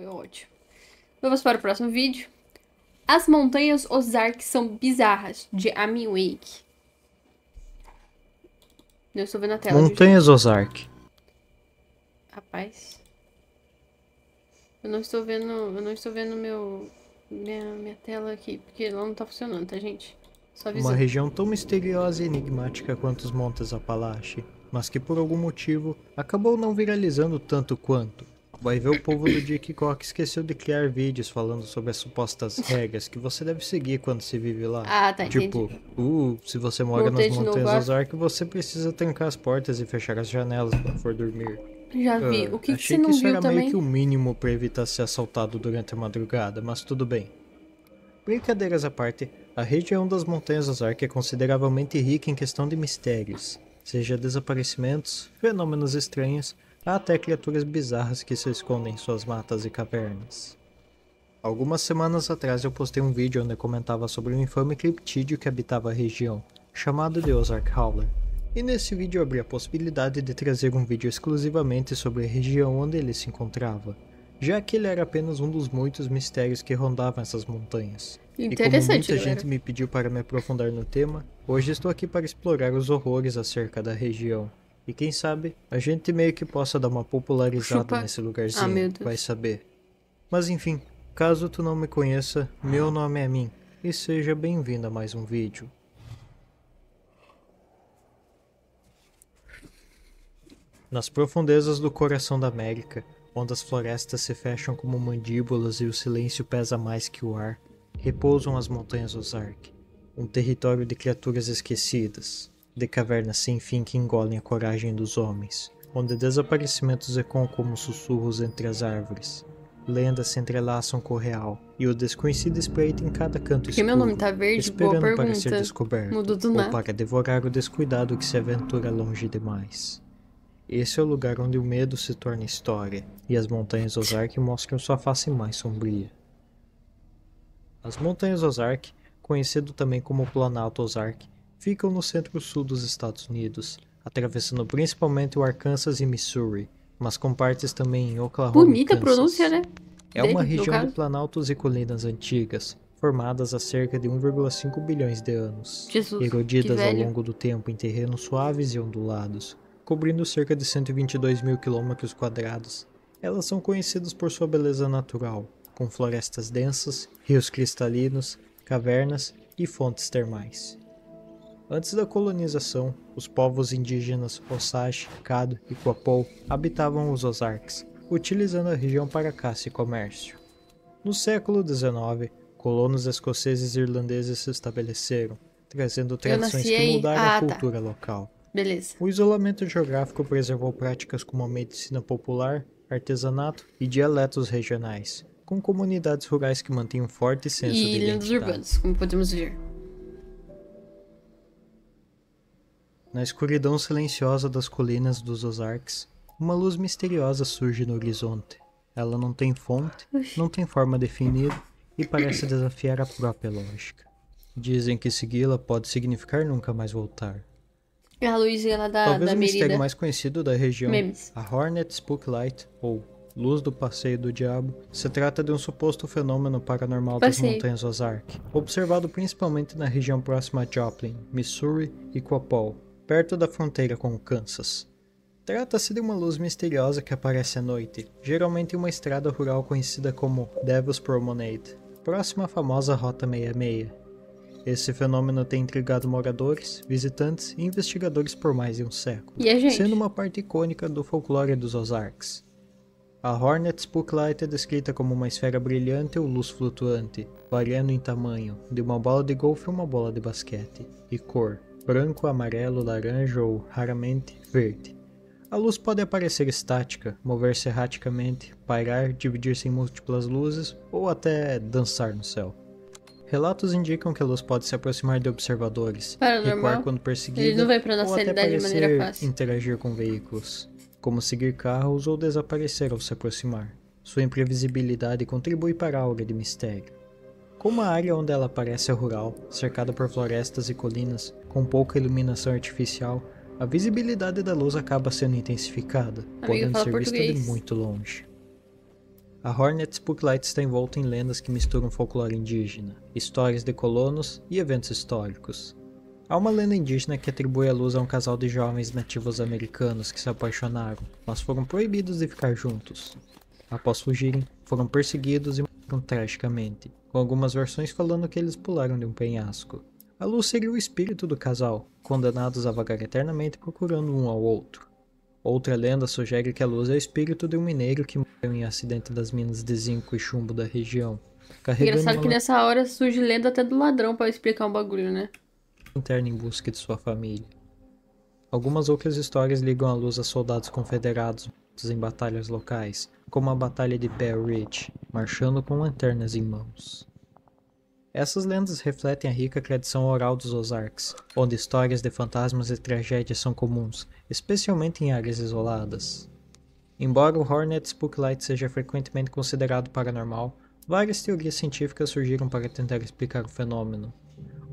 Foi ótimo. Vamos para o próximo vídeo. As montanhas Ozark são bizarras, de Amy Wake. Eu estou vendo a tela, viu, Montanhas gente? Ozark. Rapaz. Eu não estou vendo minha tela aqui, porque ela não tá funcionando, tá, gente? Só Uma avisando. região tão misteriosa e enigmática quanto os Montes Apalache, mas que por algum motivo acabou não viralizando tanto quanto. Vai ver, o povo do Dick Cock esqueceu de criar vídeos falando sobre as supostas regras que você deve seguir quando se vive lá. Ah, tá, entendi. Tipo, se você mora nas Voltei de novo. Montanhas Ozark, você precisa trancar as portas e fechar as janelas quando for dormir. Já vi. O que você Achei que não isso viu era meio que também? o mínimo para evitar ser assaltado durante a madrugada, mas tudo bem. Brincadeiras à parte, a região das Montanhas Ozark é consideravelmente rica em questão de mistérios, seja desaparecimentos, fenômenos estranhos, até criaturas bizarras que se escondem em suas matas e cavernas. Algumas semanas atrás eu postei um vídeo onde eu comentava sobre um infame criptídeo que habitava a região, chamado de Ozark Howler. E nesse vídeo eu abri a possibilidade de trazer um vídeo exclusivamente sobre a região onde ele se encontrava, já que ele era apenas um dos muitos mistérios que rondavam essas montanhas. E como Interessante, muita galera. gente me pediu para me aprofundar no tema, hoje estou aqui para explorar os horrores acerca da região. E quem sabe, a gente meio que possa dar uma popularizada Chupa. nesse Ah, meu lugarzinho, Deus. vai saber. Mas enfim, caso tu não me conheça, meu nome é Min, e seja bem-vindo a mais um vídeo. Nas profundezas do coração da América, onde as florestas se fecham como mandíbulas e o silêncio pesa mais que o ar, repousam as montanhas Ozark, um território de criaturas esquecidas, de cavernas sem fim que engolem a coragem dos homens, onde desaparecimentos ecoam como sussurros entre as árvores, lendas se entrelaçam com o real, e o desconhecido espreita em cada canto Por que escuro, meu nome tá verde? Boa esperando para ser pergunta. descoberto, Mudou do ou nada. para devorar o descuidado que se aventura longe demais. Esse é o lugar onde o medo se torna história, e as montanhas Ozark mostram sua face mais sombria. As montanhas Ozark, conhecido também como Planalto Ozark, ficam no centro-sul dos Estados Unidos, atravessando principalmente o Arkansas e Missouri, mas com partes também em Oklahoma e Bonita a Kansas. pronúncia, né? É uma Dele, no região de caso. planaltos e colinas antigas, formadas há cerca de 1,5 bilhões de anos, Jesus, que erodidas ao velho. longo do tempo em terrenos suaves e ondulados, cobrindo cerca de 122 mil quilômetros quadrados. Elas são conhecidas por sua beleza natural, com florestas densas, rios cristalinos, cavernas e fontes termais. Antes da colonização, os povos indígenas Osage, Caddo e Quapaw habitavam os Ozarks, utilizando a região para caça e comércio. No século XIX, colonos escoceses e irlandeses se estabeleceram, trazendo tradições nasci que aí. moldaram Ah, a tá. cultura local. Beleza. O isolamento geográfico preservou práticas como a medicina popular, artesanato e dialetos regionais, com comunidades rurais que mantinham um forte senso de E lendas identidade. urbanas, como podemos ver. Na escuridão silenciosa das colinas dos Ozarks, uma luz misteriosa surge no horizonte. Ela não tem fonte, não tem forma definida e parece desafiar a própria lógica. Dizem que segui-la pode significar nunca mais voltar. É a luzinha lá Talvez da o mistério Merida. mais conhecido da região, Memes. a Hornet Spooklight, ou Luz do Passeio do Diabo, se trata de um suposto fenômeno paranormal das Passeio. montanhas Ozark, observado principalmente na região próxima a Joplin, Missouri e Quapaw, perto da fronteira com o Kansas. Trata-se de uma luz misteriosa que aparece à noite, geralmente em uma estrada rural conhecida como Devil's Promenade, próxima à famosa Rota 66. Esse fenômeno tem intrigado moradores, visitantes e investigadores por mais de um século, E a gente? sendo uma parte icônica do folclore dos Ozarks. A Hornet Spooklight é descrita como uma esfera brilhante ou luz flutuante, variando em tamanho, de uma bola de golfe a uma bola de basquete, e cor, branco, amarelo, laranja ou, raramente, verde. A luz pode aparecer estática, mover-se erraticamente, pairar, dividir-se em múltiplas luzes ou até dançar no céu. Relatos indicam que a luz pode se aproximar de observadores, Paranormal? recuar quando Ele perseguida não vai pra nossa ou até realidade de maneira parecer fácil. interagir com veículos, como seguir carros ou desaparecer ao se aproximar. Sua imprevisibilidade contribui para a aura de mistério. Como a área onde ela aparece é rural, cercada por florestas e colinas, com pouca iluminação artificial, a visibilidade da luz acaba sendo intensificada, podendo fala ser vista de português. muito longe. A Hornet Spooklight está envolta em lendas que misturam folclore indígena, histórias de colonos e eventos históricos. Há uma lenda indígena que atribui a luz a um casal de jovens nativos americanos que se apaixonaram, mas foram proibidos de ficar juntos. Após fugirem, foram perseguidos e morreram tragicamente, com algumas versões falando que eles pularam de um penhasco. A luz seria o espírito do casal, condenados a vagar eternamente procurando um ao outro. Outra lenda sugere que a luz é o espírito de um mineiro que morreu em acidente das minas de zinco e chumbo da região, carregando Engraçado uma que nessa hora surge lenda até do ladrão pra explicar um bagulho, né? lanterna em busca de sua família. Algumas outras histórias ligam a luz a soldados confederados mortos em batalhas locais, como a Batalha de Bear Ridge, marchando com lanternas em mãos. Essas lendas refletem a rica tradição oral dos Ozarks, onde histórias de fantasmas e tragédias são comuns, especialmente em áreas isoladas. Embora o Hornet Spooklight seja frequentemente considerado paranormal, várias teorias científicas surgiram para tentar explicar o fenômeno.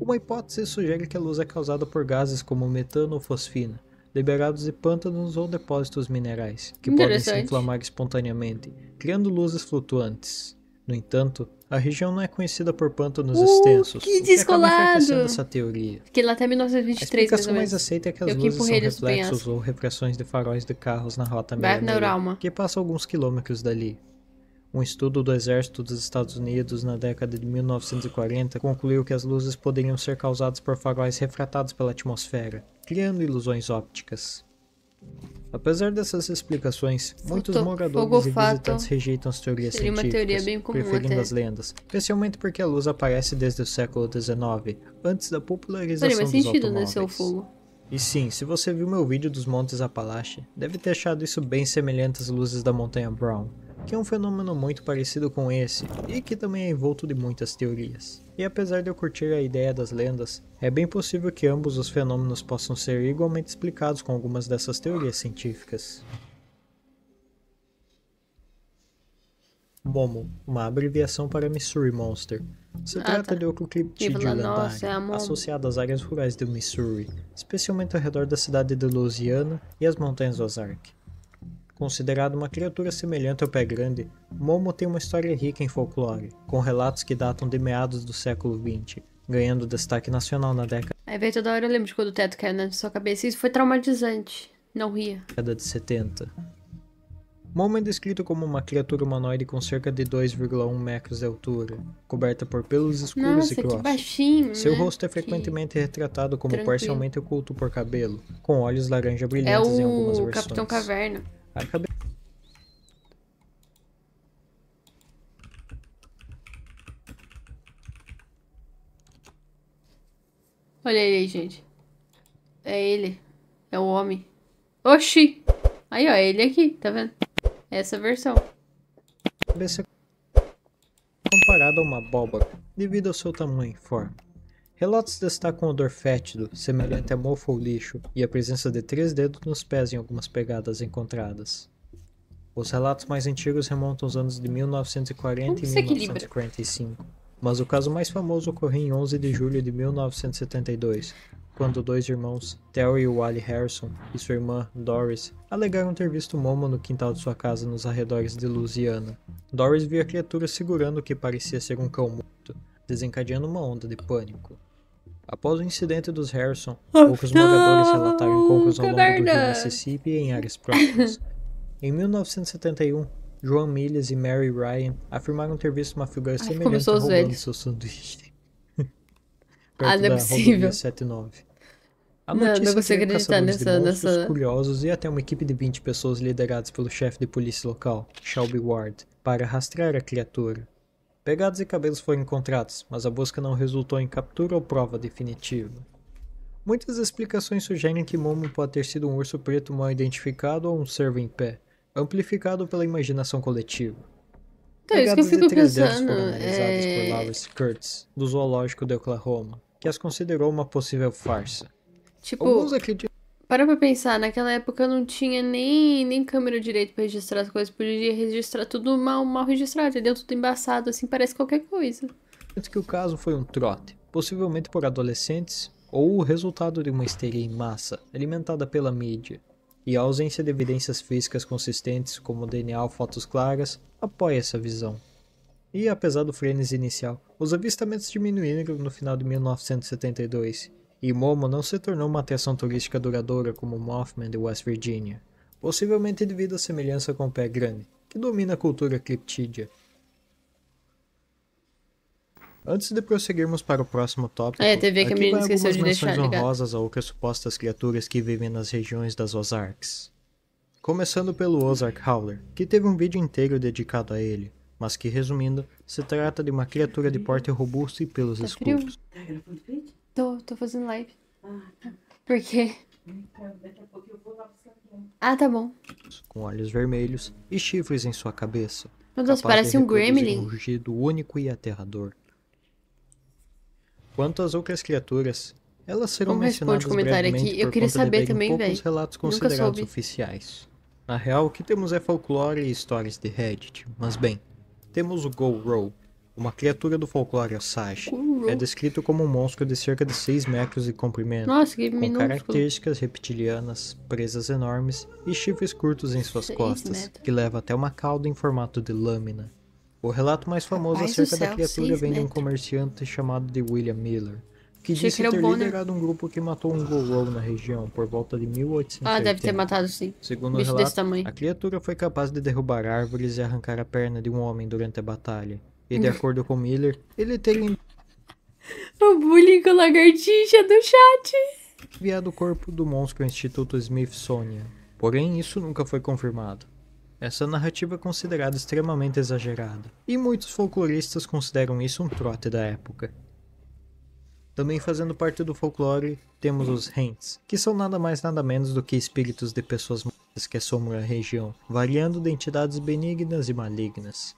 Uma hipótese sugere que a luz é causada por gases como metano ou fosfina, liberados de pântanos ou depósitos minerais, que podem se inflamar espontaneamente, criando luzes flutuantes. No entanto, a região não é conhecida por pântanos extensos, que o que acaba enfraquecendo descolado! essa teoria. Fiquei lá até A 1923, mais explicação ou mais menos. aceita é que as Eu que luzes são empurrei eles do reflexos penhasco. ou refrações de faróis de carros na Rota Vai na 66, Uralma. que passa alguns quilômetros dali. Um estudo do Exército dos Estados Unidos na década de 1940 concluiu que as luzes poderiam ser causadas por faróis refratados pela atmosfera, criando ilusões ópticas. Apesar dessas explicações, muitos moradores e visitantes rejeitam as teorias Seria uma científicas, teoria bem comum preferindo até. as lendas, especialmente porque a luz aparece desde o século XIX, antes da popularização Faria mais dos sentido, né, automóveis. seu fogo. E sim, se você viu meu vídeo dos Montes Apalache, deve ter achado isso bem semelhante às luzes da Montanha Brown, que é um fenômeno muito parecido com esse, e que também é envolto de muitas teorias. E apesar de eu curtir a ideia das lendas, é bem possível que ambos os fenômenos possam ser igualmente explicados com algumas dessas teorias científicas. MOMO, uma abreviação para Missouri Monster. Se trata de outro criptídeo lendário, associado às áreas rurais do Missouri, especialmente ao redor da cidade de Louisiana e as montanhas Ozark. Considerado uma criatura semelhante ao pé grande, Momo tem uma história rica em folclore, com relatos que datam de meados do século XX, ganhando destaque nacional na década Aí veio toda hora eu lembro de quando o teto caiu na sua cabeça. Isso foi traumatizante. Não ria. de 70. Momo é descrito como uma criatura humanoide com cerca de 2,1 metros de altura, coberta por pelos escuros Nossa, e grossos. que baixinho, Seu né? rosto é frequentemente retratado como tranquilo. parcialmente oculto por cabelo, com olhos laranja brilhantes em algumas É o versões. Capitão Caverna. A cabeça Olha ele aí, gente. É ele. É o homem. Oxi! Aí, ó, é ele aqui, tá vendo? Essa versão. é comparada a uma abóbora, devido ao seu tamanho e forma. Relatos destacam odor fétido, semelhante a mofo ou lixo, e a presença de 3 dedos nos pés em algumas pegadas encontradas. Os relatos mais antigos remontam aos anos de 1940 Como e que se equilibra? 1945, mas o caso mais famoso ocorreu em 11 de julho de 1972, quando 2 irmãos, Terry e Wally Harrison, e sua irmã, Doris, alegaram ter visto Momo no quintal de sua casa nos arredores de Louisiana. Doris viu a criatura segurando o que parecia ser um cão morto, desencadeando uma onda de pânico. Após o incidente dos Harrison, poucos moradores relataram encontros ao longo do rio Mississippi e em áreas próximas. Em 1971, Joan Mills e Mary Ryan afirmaram ter visto uma figura semelhante começou os roubando velhos. seu sanduíche. Ah, Perto não é da possível. rodovia 79. A Não notícia consigo veio acreditar caçadores de monstros, nessa... curiosos e até uma equipe de 20 pessoas lideradas pelo chefe de polícia local, Shelby Ward, para rastrear a criatura. Pegadas e cabelos foram encontrados, mas a busca não resultou em captura ou prova definitiva. Muitas explicações sugerem que Momo pode ter sido um urso preto mal identificado ou um cervo em pé, amplificado pela imaginação coletiva. Então, isso que eu Pegadas fico de 3 dedos pensando. foram analisadas por Lawrence Kurtz, do Zoológico de Oklahoma, que as considerou uma possível farsa. Tipo, Alguns acreditam para pra pensar, naquela época não tinha nem câmera direito pra registrar as coisas, podia registrar tudo mal registrado, entendeu? Tudo embaçado, assim, parece qualquer coisa. que o caso foi um trote, possivelmente por adolescentes, ou o resultado de uma histeria em massa, alimentada pela mídia. E a ausência de evidências físicas consistentes, como DNA ou fotos claras, apoia essa visão. E apesar do frenesi inicial, os avistamentos diminuíram no final de 1972, e Momo não se tornou uma atração turística duradoura como Mothman de West Virginia, possivelmente devido à semelhança com o pé grande, que domina a cultura criptídea. Antes de prosseguirmos para o próximo tópico, TV que a aqui menina vai esqueceu algumas de deixar menções ligado. honrosas a outras supostas criaturas que vivem nas regiões das Ozarks. Começando pelo Ozark Howler, que teve um vídeo inteiro dedicado a ele, mas que, resumindo, se trata de uma criatura de porte robusto e pelos Tá frio? escuros. Tá gravando vídeo? Tô fazendo live. Ah, tá. Por quê? Daqui a pouco eu vou lá buscar aqui. Ah, tá bom. Com olhos vermelhos e chifres em sua cabeça. Meu Deus, capaz de parece um reproduzir gremlin. um rugido único e aterrador. Quanto às outras criaturas, elas serão Vamos responder mencionadas comentário brevemente aqui. Eu por queria conta de saber haverem também, poucos véi. relatos Nunca considerados soube. oficiais. Na real, o que temos é folclore e histórias de Reddit, mas bem, temos o Go-Ro, uma criatura do folclore Osage. Go-Ro. É descrito como um monstro de cerca de 6 metros de comprimento, Nossa, que com minúsculo. características reptilianas, presas enormes e chifres curtos em suas 6 costas, metros. que leva até uma cauda em formato de lâmina. O relato mais famoso Rapaz do acerca da céu, criatura 6 vem de um metros. comerciante chamado de William Miller, que Achei disse que era o ter Bonner. liderado um grupo que matou um Go-Ro na região por volta de 1880. Ah, deve ter matado sim. Segundo o Bicho relato, desse tamanho. a criatura foi capaz de derrubar árvores e arrancar a perna de um homem durante a batalha. E de acordo com Miller, ele teria O bullying com a lagartixa do chat. enviado o corpo do monstro ao Instituto Smithsonian. Porém, isso nunca foi confirmado. Essa narrativa é considerada extremamente exagerada, e muitos folcloristas consideram isso um trote da época. Também fazendo parte do folclore, temos os Hents, que são nada mais nada menos do que espíritos de pessoas mortas que assombram a região, variando de entidades benignas e malignas.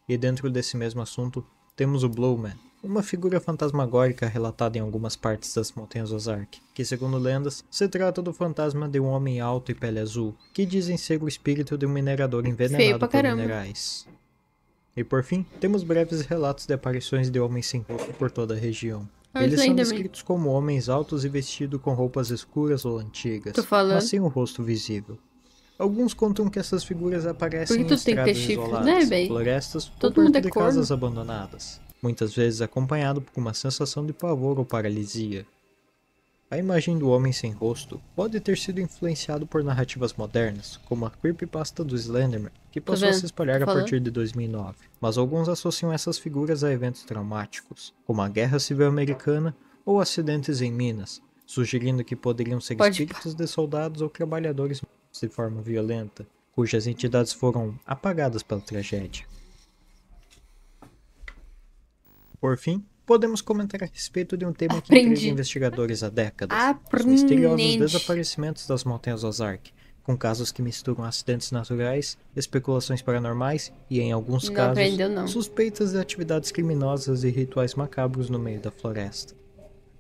E dentro desse mesmo assunto, temos o Blowman, uma figura fantasmagórica relatada em algumas partes das Montanhas Ozark, que segundo lendas, se trata do fantasma de um homem alto e pele azul, que dizem ser o espírito de um minerador Feio envenenado pra por caramba. minerais. E por fim, temos breves relatos de aparições de homens sem rosto por toda a região. Eles são também. descritos como homens altos e vestidos com roupas escuras ou antigas, Tô falando. mas sem o rosto visível. Alguns contam que essas figuras aparecem Por que em tudo tem que ter estradas chifre, isoladas, né, véi? florestas ou Todo perto mundo é de corno. casas abandonadas, muitas vezes acompanhado por uma sensação de pavor ou paralisia. A imagem do homem sem rosto pode ter sido influenciado por narrativas modernas, como a creepypasta do Slenderman, que passou a vendo? se espalhar Tô a falando. partir de 2009, mas alguns associam essas figuras a eventos traumáticos, como a Guerra Civil Americana ou acidentes em Minas, sugerindo que poderiam ser Pode espíritos de soldados ou trabalhadores mortos de forma violenta, cujas entidades foram apagadas pela tragédia. Por fim, podemos comentar a respeito de um tema que Aprendi. intriga investigadores há décadas: os Aprende. misteriosos desaparecimentos das Montanhas Ozark, com casos que misturam acidentes naturais, especulações paranormais e, em alguns Não casos, aprendeu, não. suspeitas de atividades criminosas e rituais macabros no meio da floresta.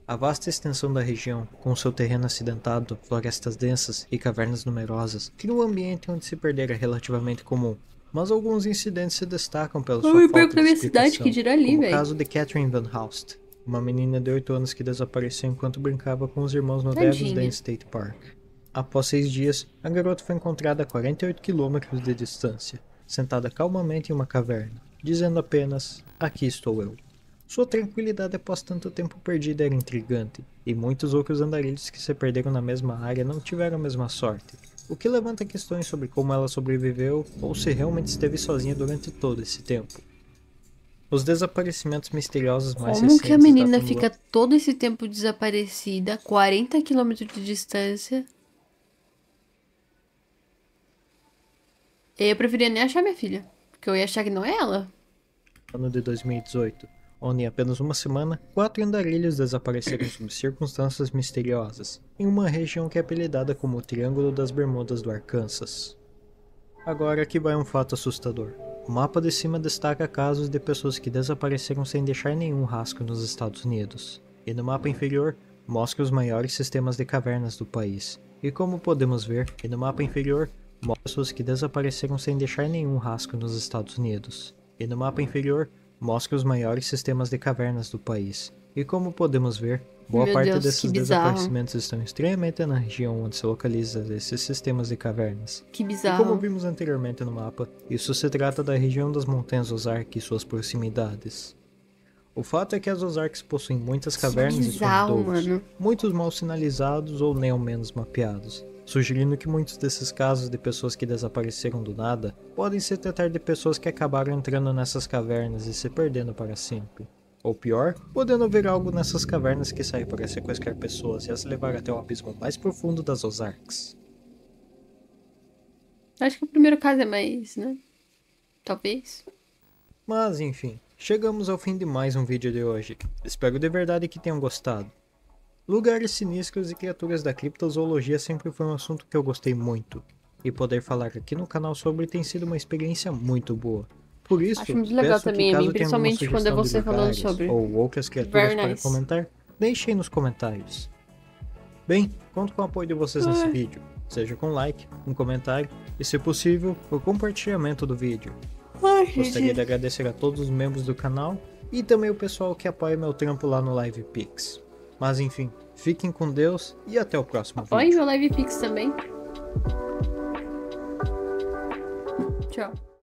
A vasta extensão da região, com seu terreno acidentado, florestas densas e cavernas numerosas, cria um ambiente onde se perder é relativamente comum, mas alguns incidentes se destacam pela sua Eu me falta perco de na minha explicação, cidade, que dirá ali, como o véi. caso de Catherine Van Houst, uma menina de 8 anos que desapareceu enquanto brincava com os irmãos no Tadinha. Devonsdale State Park. Após 6 dias, a garota foi encontrada a 48 km de distância, sentada calmamente em uma caverna, dizendo apenas: "Aqui estou eu". Sua tranquilidade após tanto tempo perdido era intrigante, e muitos outros andarilhos que se perderam na mesma área não tiveram a mesma sorte, o que levanta questões sobre como ela sobreviveu ou se realmente esteve sozinha durante todo esse tempo. Os desaparecimentos misteriosos mais Como que a recentes menina datam do fica todo esse tempo desaparecida, 40 km de distância? Eu preferia nem achar minha filha, porque eu ia achar que não é ela. ano de 2018, onde em apenas uma semana, 4 andarilhos desapareceram sob circunstâncias misteriosas, em uma região que é apelidada como o Triângulo das Bermudas do Arkansas. Agora aqui vai um fato assustador. O mapa de cima destaca casos de pessoas que desapareceram sem deixar nenhum rastro nos Estados Unidos, e no mapa inferior mostra os maiores sistemas de cavernas do país. E como podemos ver, no mapa inferior mostra pessoas que desapareceram sem deixar nenhum rastro nos Estados Unidos. E no mapa inferior mostra os maiores sistemas de cavernas do país. E como podemos ver, boa Meu parte Deus, desses que bizarro. desaparecimentos estão extremamente na região onde se localizam esses sistemas de cavernas. Que E como bizarro. vimos anteriormente no mapa, isso se trata da região das Montanhas Ozark e suas proximidades. O fato é que as Ozarks possuem muitas cavernas e bizarro, fundouros, mano. muitos mal sinalizados ou nem ao menos mapeados, sugerindo que muitos desses casos de pessoas que desapareceram do nada podem se tratar de pessoas que acabaram entrando nessas cavernas e se perdendo para sempre. Ou pior, podendo haver algo nessas cavernas que sai para sequestrar pessoas e as levar até o abismo mais profundo das Ozarks. Acho que o primeiro caso é mais, né? Talvez. Mas enfim, chegamos ao fim de mais um vídeo de hoje. Espero de verdade que tenham gostado. Lugares sinistros e criaturas da criptozoologia sempre foi um assunto que eu gostei muito. E poder falar aqui no canal sobre tem sido uma experiência muito boa. Por isso, Acho muito legal peço também, que caso amigo, tenha alguma principalmente quando é sugestão de você falando lugares sobre. ou outras criaturas Very para nice. comentar, deixem nos comentários. Bem, conto com o apoio de vocês nesse vídeo, seja com like, um comentário e, se possível, o compartilhamento do vídeo. Ai, Gostaria de agradecer a todos os membros do canal e também o pessoal que apoia meu trampo lá no LivePix. Mas enfim, fiquem com Deus e até o próximo Apoie vídeo. meu LivePix também. Tchau.